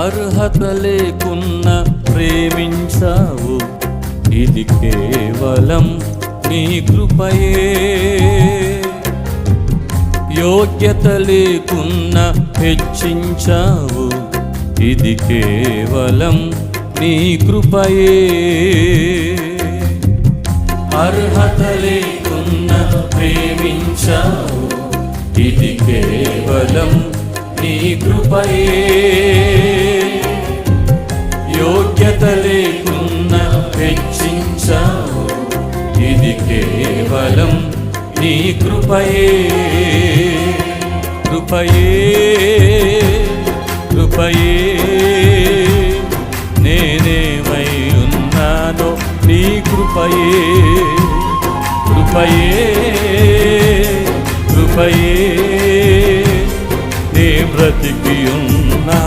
అర్హత లేకున్నా ప్రేమించావు, ఇది కేవలం నీ కృపయే. యోగ్యత లేకున్నా హెచ్చించావు, ఇది కేవలం నీ కృపయే. అర్హత లేకున్నా ప్రేమించావు, ఇది కేవలం నీ కృపయే. యోగ్యత లేకున్నా హెచ్చించావు, ఇది కేవలం నీ కృపయే. కృపయే కృపయే నేనేమై ఉన్నానో నీ కృపయే. కృపయే కృపయే నే బ్రతికి ఉన్నా